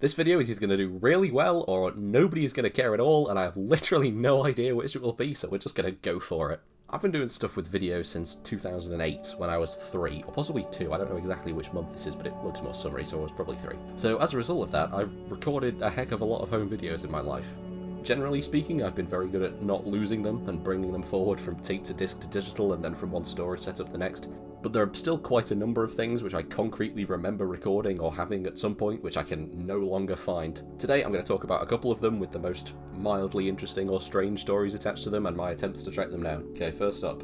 This video is either going to do really well or nobody is going to care at all, and I have literally no idea which it will be, so we're just going to go for it. I've been doing stuff with video since 2008, when I was 3, or possibly 2, I don't know exactly which month this is, but it looks more summery, so I was probably 3. So as a result of that, I've recorded a heck of a lot of home videos in my life. Generally speaking, I've been very good at not losing them and bringing them forward from tape to disc to digital and then from one storage setup to the next. But there are still quite a number of things which I concretely remember recording or having at some point which I can no longer find. Today I'm going to talk about a couple of them with the most mildly interesting or strange stories attached to them and my attempts to track them down. Okay, first up.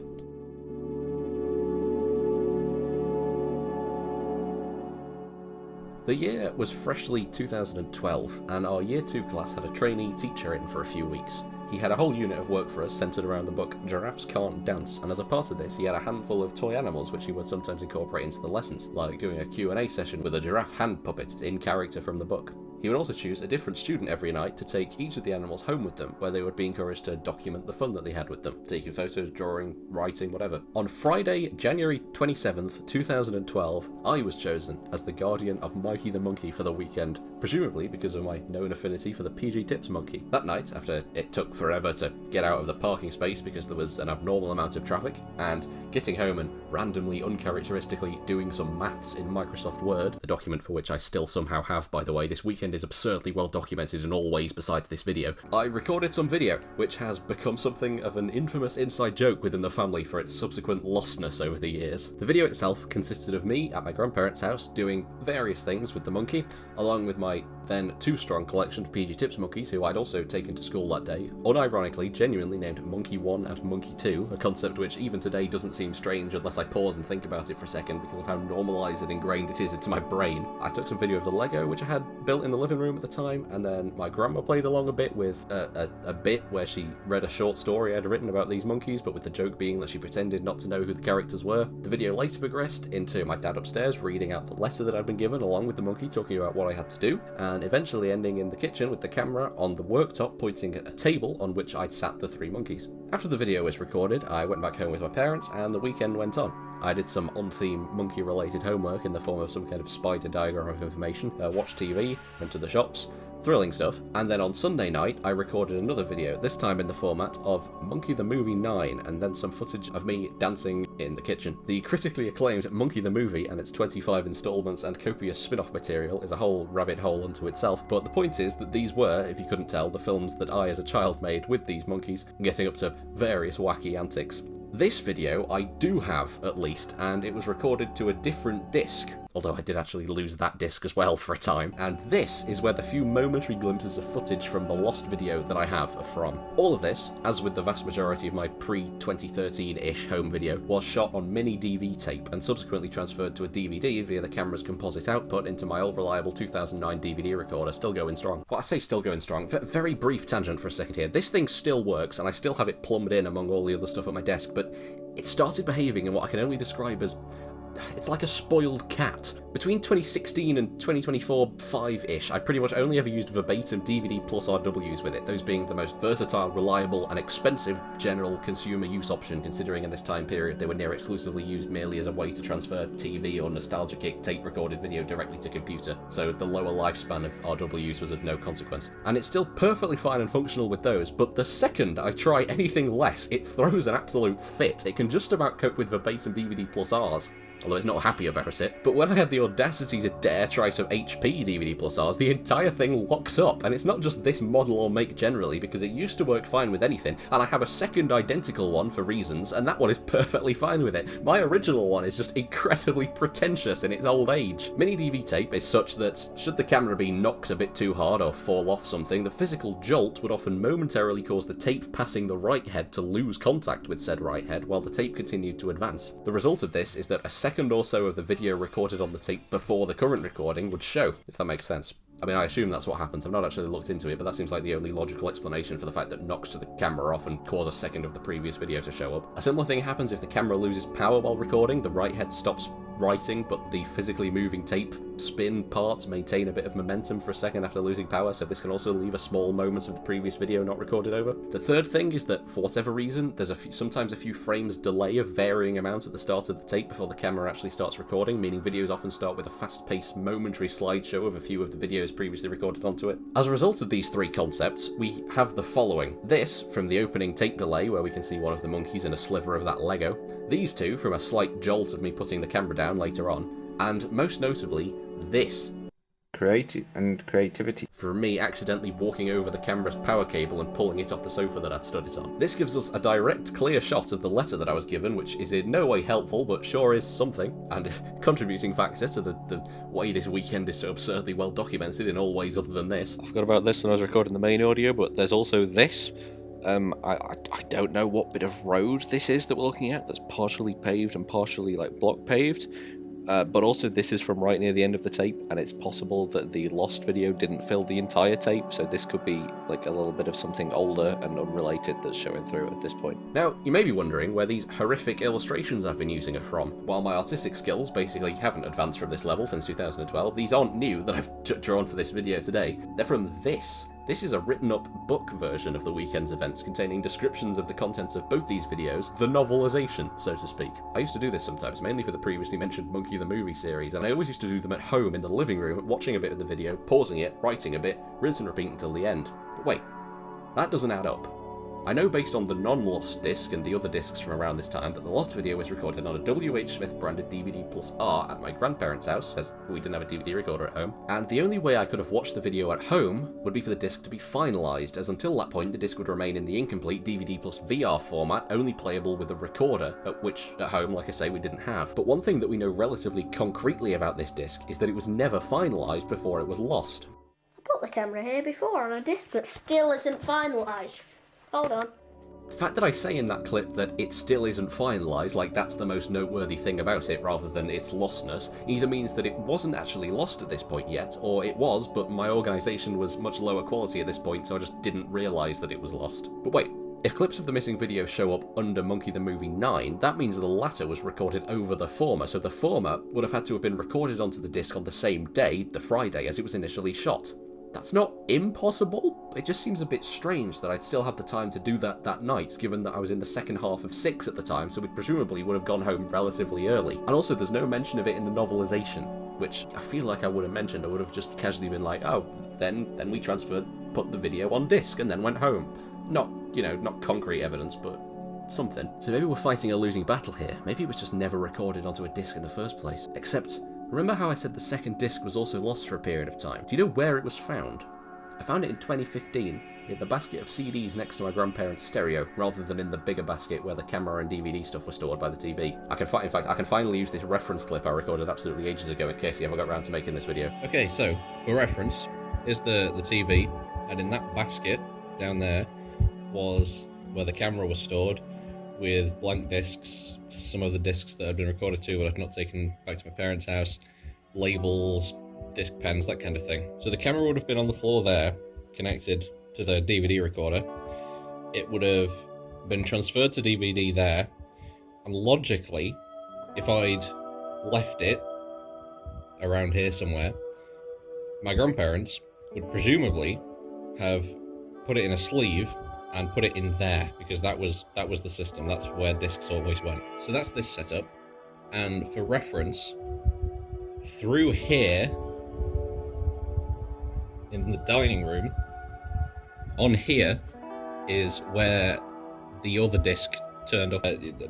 The year was freshly 2012, and our Year 2 class had a trainee teacher in for a few weeks. He had a whole unit of work for us centred around the book Giraffes Can't Dance, and as a part of this he had a handful of toy animals which he would sometimes incorporate into the lessons, like doing a Q&A session with a giraffe hand puppet in character from the book. He would also choose a different student every night to take each of the animals home with them, where they would be encouraged to document the fun that they had with them, taking photos, drawing, writing, whatever. On Friday, January 27th, 2012, I was chosen as the guardian of Mikey the monkey for the weekend, presumably because of my known affinity for the PG Tips monkey. That night, after it took forever to get out of the parking space because there was an abnormal amount of traffic, and getting home and randomly, uncharacteristically doing some maths in Microsoft Word, the document for which I still somehow have, by the way, this weekend is absurdly well documented in all ways besides this video. I recorded some video, which has become something of an infamous inside joke within the family for its subsequent lostness over the years. The video itself consisted of me at my grandparents' house doing various things with the monkey, along with my then too strong collection of PG Tips monkeys who I'd also taken to school that day, unironically genuinely named Monkey 1 and Monkey 2, a concept which even today doesn't seem strange unless I pause and think about it for a second because of how normalised and ingrained it is into my brain. I took some video of the Lego which I had built in the living room at the time, and then my grandma played along a bit with a bit where she read a short story I'd written about these monkeys, but with the joke being that she pretended not to know who the characters were. The video later progressed into my dad upstairs reading out the letter that I'd been given along with the monkey, talking about what I had to do, and eventually ending in the kitchen with the camera on the worktop pointing at a table on which I'd sat the 3 monkeys. After the video was recorded, I went back home with my parents and the weekend went on. I did some on-theme monkey-related homework in the form of some kind of spider diagram of information, watched TV, went to the shops, thrilling stuff, and then on Sunday night I recorded another video, this time in the format of Monkey the Movie 9, and then some footage of me dancing in the kitchen. The critically acclaimed Monkey the Movie and its 25 installments and copious spin-off material is a whole rabbit hole unto itself, but the point is that these were, if you couldn't tell, the films that I as a child made with these monkeys, getting up to various wacky antics. This video I do have, at least, and it was recorded to a different disc, although I did actually lose that disc as well for a time, and this is where the few momentary glimpses of footage from the lost video that I have are from. All of this, as with the vast majority of my pre-2013-ish home video, was shot on mini DV tape and subsequently transferred to a DVD via the camera's composite output into my old reliable 2009 DVD recorder, still going strong. Well, I say still going strong, very brief tangent for a second here. This thing still works, and I still have it plumbed in among all the other stuff at my desk, but it started behaving in what I can only describe as, it's like a spoiled cat. Between 2016 and 2024, 5-ish, I pretty much only ever used verbatim DVD plus RWs with it, those being the most versatile, reliable, and expensive general consumer use option, considering in this time period they were near exclusively used merely as a way to transfer TV or nostalgia kick tape-recorded video directly to computer, so the lower lifespan of RWs was of no consequence. And it's still perfectly fine and functional with those, but the second I try anything less, it throws an absolute fit. It can just about cope with verbatim DVD plus Rs, although it's not happy about it. But when I had the audacity to dare try some HP DVD plus Rs, the entire thing locks up, and it's not just this model or make generally, because it used to work fine with anything, and I have a second identical one for reasons, and that one is perfectly fine with it. My original one is just incredibly pretentious in its old age. Mini DV tape is such that, should the camera be knocked a bit too hard or fall off something, the physical jolt would often momentarily cause the tape passing the right head to lose contact with said right head while the tape continued to advance. The result of this is that a second or so of the video recorded on the tape before the current recording would show, if that makes sense. I mean, I assume that's what happens. I've not actually looked into it, but that seems like the only logical explanation for the fact that knocks to the camera off and cause a second of the previous video to show up. A similar thing happens if the camera loses power while recording. The right head stops writing, but the physically moving tape spin parts maintain a bit of momentum for a second after losing power, so this can also leave a small moment of the previous video not recorded over. The third thing is that, for whatever reason, there's sometimes a few frames delay of varying amount at the start of the tape before the camera actually starts recording, meaning videos often start with a fast-paced momentary slideshow of a few of the videos previously recorded onto it. As a result of these three concepts, we have the following. This, from the opening tape delay, where we can see one of the monkeys in a sliver of that Lego. These two, from a slight jolt of me putting the camera down later on. And most notably, this. Creativity. For me accidentally walking over the camera's power cable and pulling it off the sofa that I'd stood it on. This gives us a direct, clear shot of the letter that I was given, which is in no way helpful, but sure is something, and a contributing factor to the way this weekend is so absurdly well documented in all ways other than this. I forgot about this when I was recording the main audio, but there's also this. I don't know what bit of road this is that we're looking at that's partially paved and partially like block paved. But also this is from right near the end of the tape, and it's possible that the lost video didn't fill the entire tape, so this could be like a little bit of something older and unrelated that's showing through at this point. Now, you may be wondering where these horrific illustrations I've been using are from. While my artistic skills basically haven't advanced from this level since 2012, these aren't new that I've drawn for this video today. They're from this. This is a written-up book version of the weekend's events containing descriptions of the contents of both these videos, the novelization, so to speak. I used to do this sometimes, mainly for the previously mentioned Monkey the Movie series, and I always used to do them at home in the living room, watching a bit of the video, pausing it, writing a bit, rinse and repeat until the end. But wait, that doesn't add up. I know based on the non-lost disc and the other discs from around this time that the lost video was recorded on a W.H. Smith branded DVD+R at my grandparents' house, as we didn't have a DVD recorder at home, and the only way I could have watched the video at home would be for the disc to be finalised, as until that point the disc would remain in the incomplete DVD+VR format, only playable with a recorder, which at home, like I say, we didn't have. But one thing that we know relatively concretely about this disc is that it was never finalised before it was lost. I put the camera here before on a disc that still isn't finalised. Hold on. The fact that I say in that clip that it still isn't finalised, like that's the most noteworthy thing about it, rather than its lostness, either means that it wasn't actually lost at this point yet, or it was, but my organisation was much lower quality at this point, so I just didn't realise that it was lost. But wait, if clips of the missing video show up under Monkey the Movie 9, that means the latter was recorded over the former, so the former would have had to have been recorded onto the disc on the same day, the Friday, as it was initially shot. That's not impossible, it just seems a bit strange that I'd still have the time to do that night, given that I was in the second half of 6 at the time, so we presumably would have gone home relatively early. And also there's no mention of it in the novelization, which I feel like I would have mentioned. I would have just casually been like, oh, then we transferred, put the video on disc, and then went home. Not, not concrete evidence, but something. So maybe we're fighting a losing battle here. Maybe it was just never recorded onto a disc in the first place. Except, remember how I said the second disc was also lost for a period of time? Do you know where it was found? I found it in 2015 in the basket of CDs next to my grandparents' stereo, rather than in the bigger basket where the camera and DVD stuff were stored by the TV. In fact, I can finally use this reference clip I recorded absolutely ages ago in case you ever got around to making this video. Okay, so, for reference, here's the TV, and in that basket down there was where the camera was stored, with blank discs, some of the discs that had been recorded to but I've not taken back to my parents' house, labels, disc pens, that kind of thing. So the camera would have been on the floor there, connected to the DVD recorder. It would have been transferred to DVD there, and logically, if I'd left it around here somewhere, my grandparents would presumably have put it in a sleeve and put it in there, because that was the system. That's where discs always went. So that's this setup, and for reference, through here in the dining room, on here is where the other disc turned up.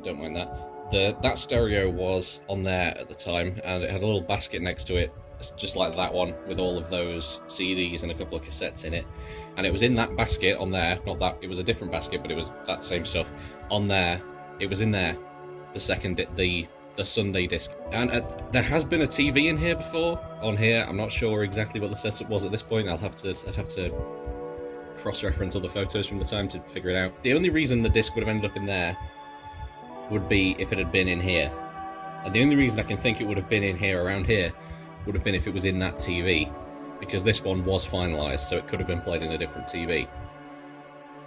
Don't mind that. That stereo was on there at the time, and it had a little basket next to it, just like that one, with all of those CDs and a couple of cassettes in it. And it was in that basket on there, not that, it was a different basket, but it was that same stuff on there. It was in there, the second, the Sunday disc. And there has been a TV in here before, on here. I'm not sure exactly what the setup was at this point. I'd have to cross-reference other photos from the time to figure it out. The only reason the disc would have ended up in there would be if it had been in here. And the only reason I can think it would have been in here, around here, would have been if it was in that TV, because this one was finalised, so it could have been played in a different TV.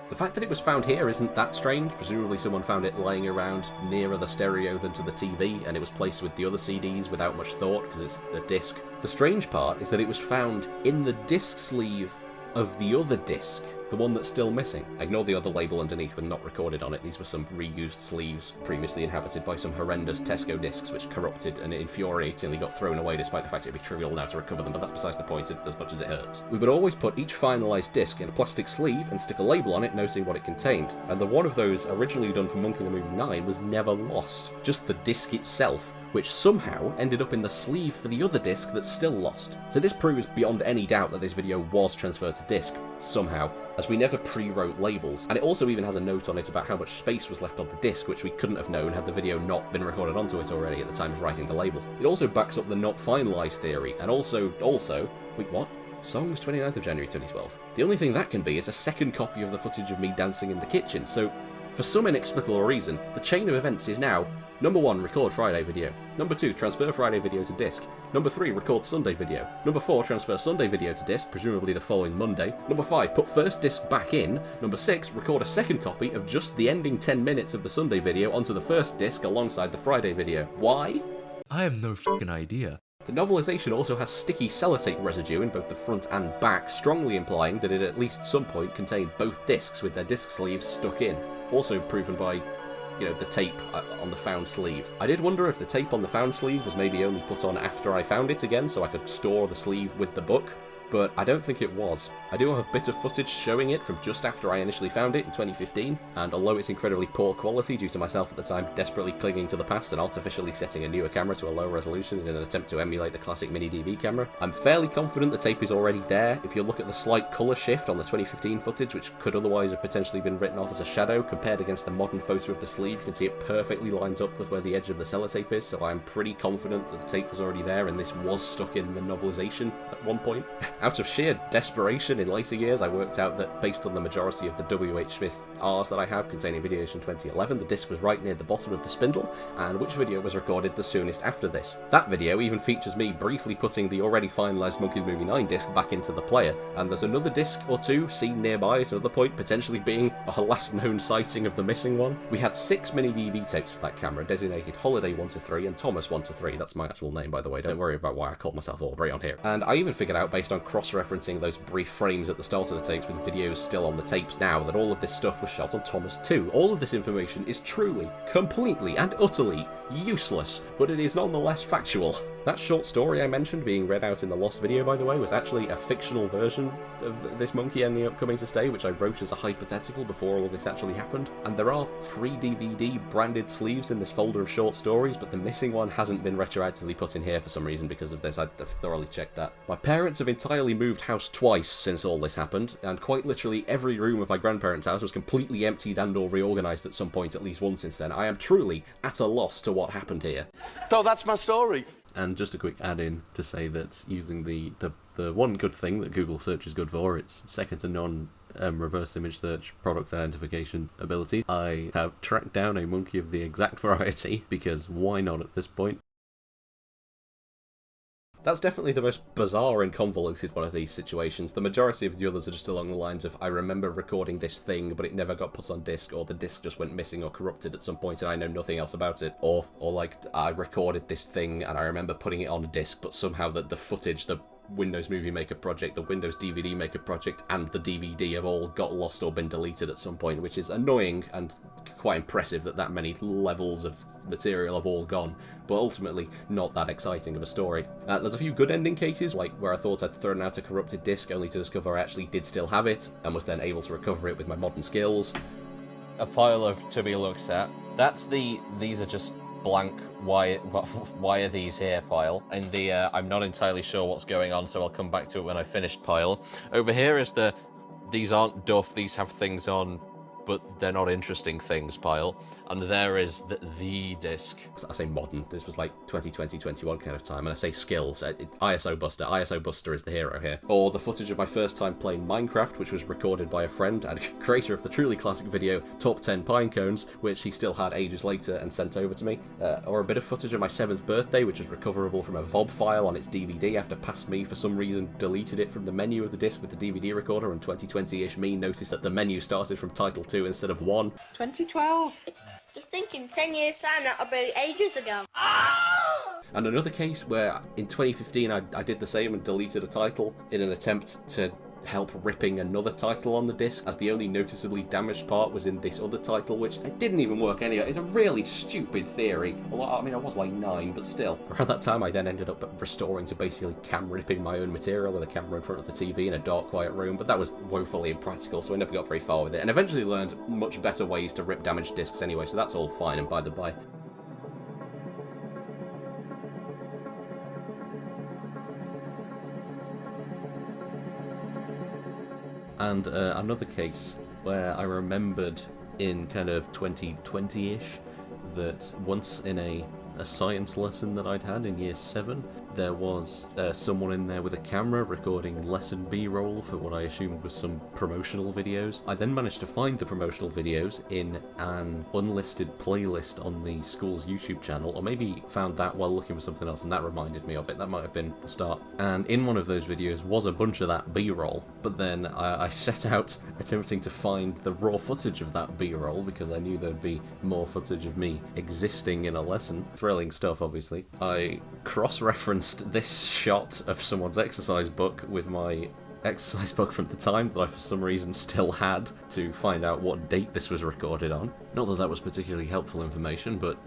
The fact that it was found here isn't that strange. Presumably someone found it lying around nearer the stereo than to the TV, and it was placed with the other CDs without much thought because it's a disc. The strange part is that it was found in the disc sleeve of the other disc, the one that's still missing. Ignore the other label underneath with not recorded on it. These were some reused sleeves previously inhabited by some horrendous Tesco discs which corrupted and infuriatingly got thrown away despite the fact it'd be trivial now to recover them, but that's besides the point as much as it hurts. We would always put each finalised disc in a plastic sleeve and stick a label on it noting what it contained, and the one of those originally done for Monkey the Movie 9 was never lost. Just the disc itself, which somehow ended up in the sleeve for the other disc that's still lost. So this proves beyond any doubt that this video was transferred to disc, somehow, as we never pre-wrote labels, and it also even has a note on it about how much space was left on the disc, which we couldn't have known had the video not been recorded onto it already at the time of writing the label. It also backs up the not finalised theory, and also, wait, what? Songs 29th of January 2012. The only thing that can be is a second copy of the footage of me dancing in the kitchen, so for some inexplicable reason, the chain of events is now: number 1, record Friday video. Number 2, transfer Friday video to disc. Number 3, record Sunday video. Number 4, transfer Sunday video to disc, presumably the following Monday. Number 5, put first disc back in. Number 6, record a second copy of just the ending 10 minutes of the Sunday video onto the first disc alongside the Friday video. Why? I have no fucking idea. The novelisation also has sticky sellotape residue in both the front and back, strongly implying that it at least some point contained both discs with their disc sleeves stuck in. Also proven by, the tape on the found sleeve. I did wonder if the tape on the found sleeve was maybe only put on after I found it again so I could store the sleeve with the book, but I don't think it was. I do have a bit of footage showing it from just after I initially found it in 2015, and although it's incredibly poor quality due to myself at the time desperately clinging to the past and artificially setting a newer camera to a low resolution in an attempt to emulate the classic mini DV camera, I'm fairly confident the tape is already there. If you look at the slight colour shift on the 2015 footage, which could otherwise have potentially been written off as a shadow, compared against the modern photo of the sleeve, you can see it perfectly lined up with where the edge of the sellotape is, so I'm pretty confident that the tape was already there and this was stuck in the novelisation at one point. Out of sheer desperation in later years, I worked out that based on the majority of the W.H. Smith R's that I have containing videos from 2011, the disc was right near the bottom of the spindle, and which video was recorded the soonest after this. That video even features me briefly putting the already finalised Monkey the Movie 9 disc back into the player, and there's another disc or two seen nearby at another point, potentially being our last known sighting of the missing one. We had 6 mini DV tapes for that camera, designated Holiday 1-3 and Thomas 1-3. That's my actual name, by the way, don't worry about why I called myself Aubrey on here. And I even figured out, based on cross-referencing those brief frames at the start of the tapes with videos still on the tapes now, that all of this stuff was shot on Thomas 2. All of this information is truly, completely and utterly useless, but it is nonetheless factual. That short story I mentioned being read out in the Lost video, by the way, was actually a fictional version of this monkey ending up coming to stay, which I wrote as a hypothetical before all of this actually happened. And there are 3 DVD branded sleeves in this folder of short stories, but the missing one hasn't been retroactively put in here for some reason because of this. I've thoroughly checked that. My parents have entirely moved house twice since all this happened, and quite literally every room of my grandparents' house was completely emptied and or reorganised at some point at least once since then. I am truly at a loss to what happened here. So that's my story. And just a quick add-in to say that using the one good thing that Google search is good for, it's second to none reverse image search product identification ability. I have tracked down a monkey of the exact variety, because why not at this point? That's definitely the most bizarre and convoluted one of these situations. The majority of the others are just along the lines of, I remember recording this thing, but it never got put on disc, or the disc just went missing or corrupted at some point and I know nothing else about it. Or like, I recorded this thing and I remember putting it on a disc, but somehow the footage, the Windows Movie Maker project, the Windows DVD Maker project, and the DVD have all got lost or been deleted at some point, which is annoying and quite impressive that many levels of material have all gone, but ultimately not that exciting of a story. There's a few good ending cases, like where I thought I'd thrown out a corrupted disc only to discover I actually did still have it, and was then able to recover it with my modern skills. A pile of to be looked at. That's these are just blank, why are these here pile. And the I'm not entirely sure what's going on, so I'll come back to it when I finished pile. Over here is these aren't duff, these have things on, but they're not interesting things pile. And there is the disc. I say modern, this was like 2020, 21 kind of time, and I say skills. ISO Buster is the hero here. Or the footage of my first time playing Minecraft, which was recorded by a friend and creator of the truly classic video Top 10 Pine Cones, which he still had ages later and sent over to me. Or a bit of footage of my 7th birthday, which is recoverable from a VOB file on its DVD after past me for some reason deleted it from the menu of the disc with the DVD recorder, and 2020-ish me noticed that the menu started from title 2 instead of 1. 2012. Just thinking, 10 years time, that'll be ages ago. And another case where in 2015 I did the same and deleted a title in an attempt to help ripping another title on the disc, as the only noticeably damaged part was in this other title, which it didn't even work anyway. It's a really stupid theory. I mean, I was like 9, but still. Around that time, I then ended up restoring to basically cam ripping my own material with a camera in front of the TV in a dark, quiet room, but that was woefully impractical, so I never got very far with it, and eventually learned much better ways to rip damaged discs anyway, so that's all fine and by the by. And another case where I remembered in kind of 2020-ish that once in a science lesson that I'd had in year 7, there was someone in there with a camera recording lesson B-roll for what I assumed was some promotional videos. I then managed to find the promotional videos in an unlisted playlist on the school's YouTube channel, or maybe found that while looking for something else and that reminded me of it. That might have been the start. And in one of those videos was a bunch of that B-roll, but then I set out attempting to find the raw footage of that B-roll because I knew there'd be more footage of me existing in a lesson. Thrilling stuff, obviously. I cross-referenced this shot of someone's exercise book with my exercise book from the time that I for some reason still had to find out what date this was recorded on. Not that that was particularly helpful information, but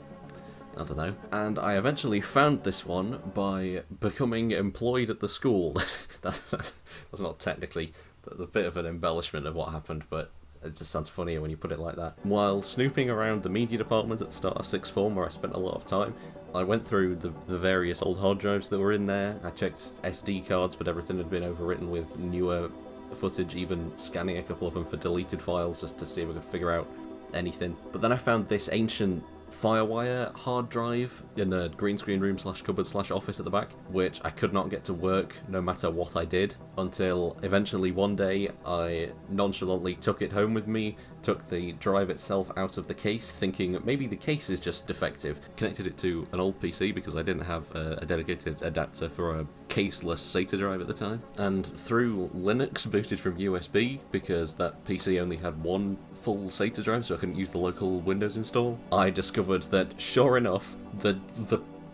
I don't know. And I eventually found this one by becoming employed at the school. That's not technically, that's a bit of an embellishment of what happened, but it just sounds funnier when you put it like that. While snooping around the media department at the start of sixth form, where I spent a lot of time, I went through the various old hard drives that were in there. I checked SD cards, but everything had been overwritten with newer footage, even scanning a couple of them for deleted files just to see if I could figure out anything. But then I found this ancient Firewire hard drive in the green screen room / cupboard / office at the back, which I could not get to work no matter what I did, until eventually one day I nonchalantly took it home with me, took the drive itself out of the case, thinking maybe the case is just defective, connected it to an old PC because I didn't have a dedicated adapter for a caseless SATA drive at the time, and through Linux booted from USB because that PC only had one full SATA drive so I couldn't use the local Windows install, I discovered that sure enough the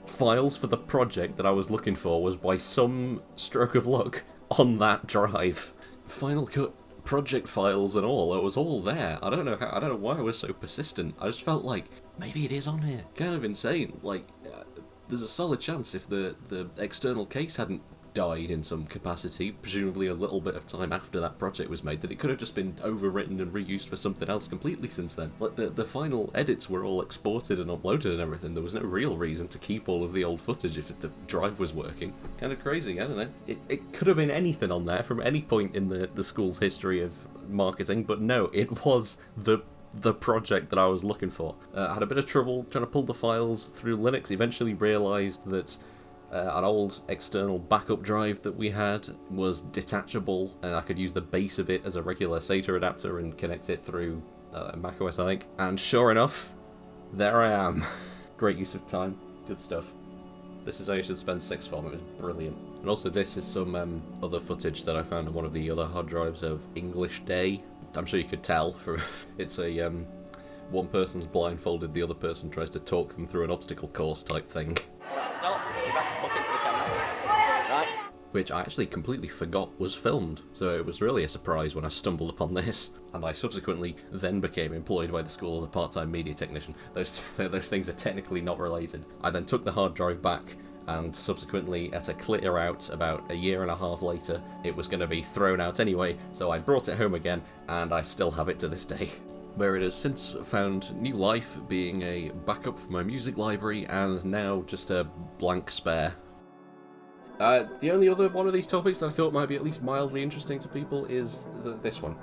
files for the project that I was looking for was by some stroke of luck on that drive. Final Cut project files and all, it was all there. I don't know why I was so persistent. I just felt like maybe it is on here. Kind of insane. Like there's a solid chance if the external case hadn't died in some capacity, presumably a little bit of time after that project was made, that it could have just been overwritten and reused for something else completely since then. Like the final edits were all exported and uploaded and everything. There was no real reason to keep all of the old footage if the drive was working. Kind of crazy, I don't know. It could have been anything on there from any point in the school's history of marketing, but no, it was the project that I was looking for. I had a bit of trouble trying to pull the files through Linux, eventually realised that an old external backup drive that we had was detachable, and I could use the base of it as a regular SATA adapter and connect it through macOS, I think. And sure enough, there I am. Great use of time. Good stuff. This is how you should spend sixth form. It was brilliant. And also this is some other footage that I found on one of the other hard drives of English Day. I'm sure you could tell from it's a one person's blindfolded, the other person tries to talk them through an obstacle course type thing. Stop. You got to look into the camera. Right. Which I actually completely forgot was filmed, so it was really a surprise when I stumbled upon this, and I subsequently then became employed by the school as a part-time media technician. Those things are technically not related. I then took the hard drive back, and subsequently, at a clear out about a year and a half later, it was going to be thrown out anyway, so I brought it home again, and I still have it to this day. Where it has since found new life, being a backup for my music library, and now just a blank spare. The only other one of these topics that I thought might be at least mildly interesting to people is this one.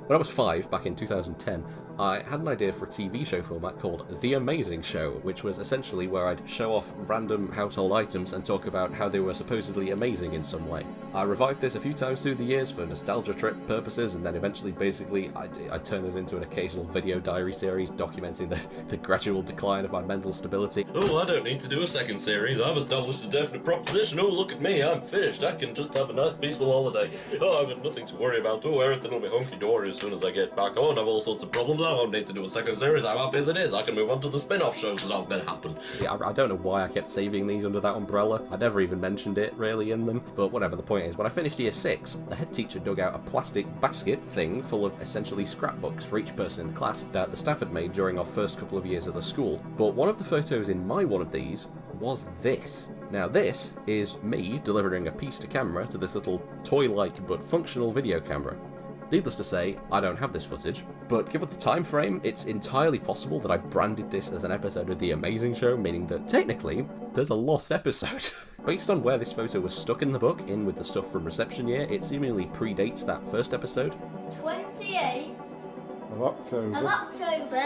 When I was 5, back in 2010, I had an idea for a TV show format called The Amazing Show, which was essentially where I'd show off random household items and talk about how they were supposedly amazing in some way. I revived this a few times through the years for nostalgia trip purposes, and then eventually, basically, I turned it into an occasional video diary series documenting the gradual decline of my mental stability. Oh, I don't need to do a second series. I've established a definite proposition. Oh, look at me, I'm finished. I can just have a nice peaceful holiday. Oh, I've got nothing to worry about. Oh, everything will be hunky-dory as soon as I get back. I won't have all sorts of problems. I won't need to do a second series. I'm happy as it is. I can move on to the spin-off shows that aren't going to happen. Yeah, I don't know why I kept saving these under that umbrella. I never even mentioned it, really, in them. But whatever, the point is, when I finished year 6, the head teacher dug out a plastic basket thing full of essentially scrapbooks for each person in the class that the staff had made during our first couple of years at the school. But one of the photos in my one of these was this. Now this is me delivering a piece to camera to this little toy-like but functional video camera. Needless to say, I don't have this footage, but given the time frame, it's entirely possible that I branded this as an episode of The Amazing Show, meaning that technically, there's a lost episode. Based on where this photo was stuck in the book, in with the stuff from reception year, it seemingly predates that first episode. 28th Of October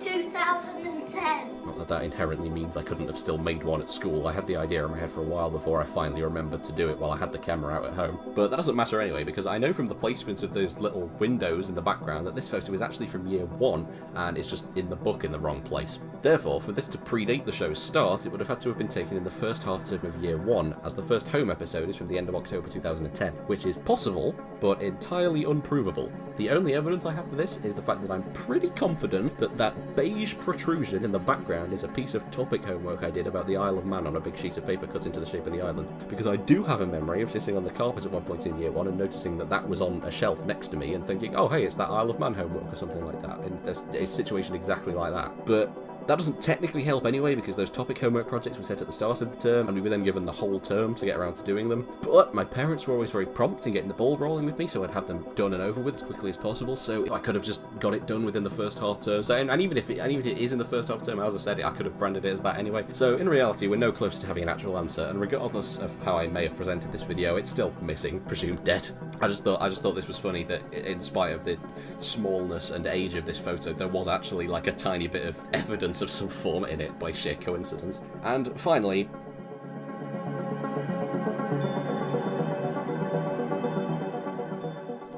2010. Not that that inherently means I couldn't have still made one at school. I had the idea in my head for a while before I finally remembered to do it while I had the camera out at home. But that doesn't matter anyway, because I know from the placements of those little windows in the background that this photo is actually from year 1, and it's just in the book in the wrong place. Therefore, for this to predate the show's start, it would have had to have been taken in the first half term of year 1, as the first home episode is from the end of October 2010, which is possible, but entirely unprovable. The only evidence I have for this is the fact that I'm pretty confident that that beige protrusion in the background is a piece of topic homework I did about the Isle of Man on a big sheet of paper cut into the shape of the island. Because I do have a memory of sitting on the carpet at one point in year 1 and noticing that that was on a shelf next to me and thinking, oh hey, it's that Isle of Man homework or something like that. And there's a situation exactly like that. But that doesn't technically help anyway, because those topic homework projects were set at the start of the term, and we were then given the whole term to get around to doing them. But my parents were always very prompt in getting the ball rolling with me, so I'd have them done and over with as quickly as possible, so I could have just got it done within the first half term. So, and even if it is in the first half term, as I've said, I could have branded it as that anyway. So in reality, we're no closer to having an actual answer, and regardless of how I may have presented this video, it's still missing, presumed dead. I just thought this was funny that in spite of the smallness and age of this photo, there was actually like a tiny bit of evidence of some form in it by sheer coincidence. And finally,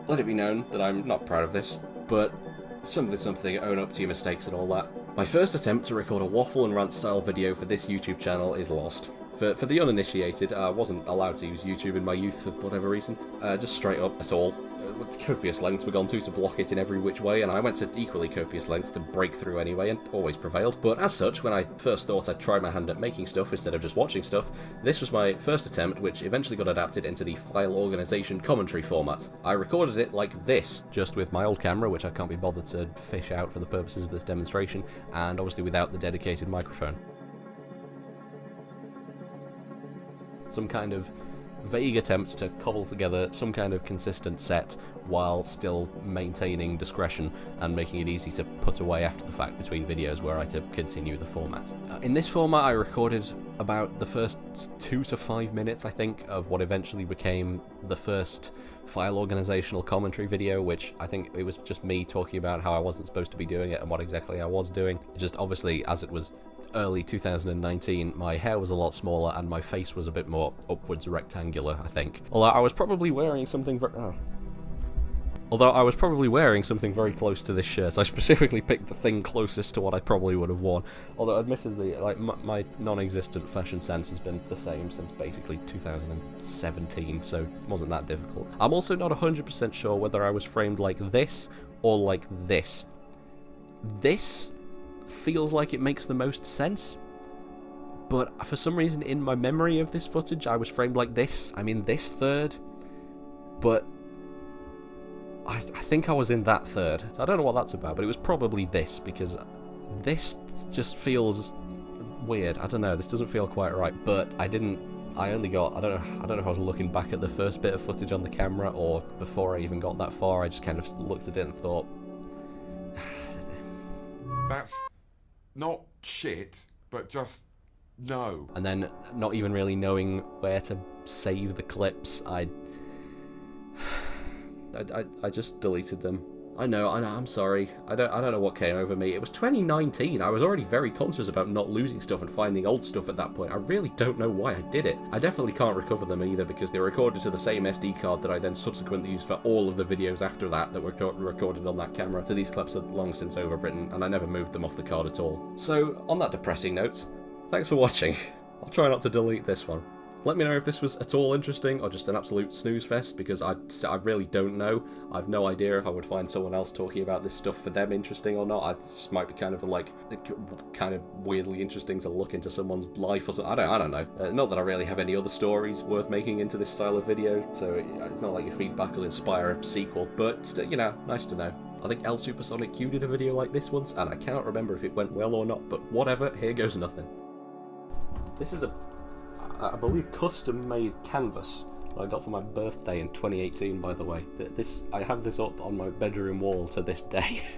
let it be known that I'm not proud of this, but something, own up to your mistakes and all that. My first attempt to record a waffle and rant style video for this YouTube channel is lost. For the uninitiated, I wasn't allowed to use YouTube in my youth for whatever reason, just straight up at all. Copious lengths were gone to block it in every which way, and I went to equally copious lengths to break through anyway, and always prevailed. But as such, when I first thought I'd try my hand at making stuff instead of just watching stuff, this was my first attempt, which eventually got adapted into the file organization commentary format. I recorded it like this, just with my old camera, which I can't be bothered to fish out for the purposes of this demonstration, and obviously without the dedicated microphone. Some kind of vague attempts to cobble together some kind of consistent set while still maintaining discretion and making it easy to put away after the fact between videos were I to continue the format. In this format, I recorded about the first 2 to 5 minutes, I think, of what eventually became the first file organizational commentary video, which I think it was just me talking about how I wasn't supposed to be doing it and what exactly I was doing. Just obviously, as it was early 2019, my hair was a lot smaller and my face was a bit more upwards rectangular, I think. Although I was probably wearing something very close to this shirt. I specifically picked the thing closest to what I probably would have worn. Although admittedly, like, my non-existent fashion sense has been the same since basically 2017, so it wasn't that difficult. I'm also not 100% sure whether I was framed like this or like this. This feels like it makes the most sense, but for some reason in my memory of this footage I was framed like this. I'm in this third, but I think I was in that third. I don't know what that's about, but it was probably this, because this just feels weird. I don't know, this doesn't feel quite right, but I only got, I don't know if I was looking back at the first bit of footage on the camera or before I even got that far. I just kind of looked at it and thought, That's not shit, but just no. And then, not even really knowing where to save the clips, I just deleted them. I know, I'm sorry. I don't know what came over me. It was 2019. I was already very conscious about not losing stuff and finding old stuff at that point. I really don't know why I did it. I definitely can't recover them either because they were recorded to the same SD card that I then subsequently used for all of the videos after that were recorded on that camera. So these clips are long since overwritten and I never moved them off the card at all. So, on that depressing note, thanks for watching. I'll try not to delete this one. Let me know if this was at all interesting or just an absolute snooze fest, because I really don't know. I've no idea if I would find someone else talking about this stuff for them interesting or not. I just might be kind of like, kind of weirdly interesting to look into someone's life or something. I don't know. Not that I really have any other stories worth making into this style of video, so it's not like your feedback will inspire a sequel, but still, you know, nice to know. I think L Supersonic Q did a video like this once, and I cannot remember if it went well or not, but whatever, here goes nothing. This is I believe custom-made canvas that I got for my birthday in 2018, by the way. I have this up on my bedroom wall to this day.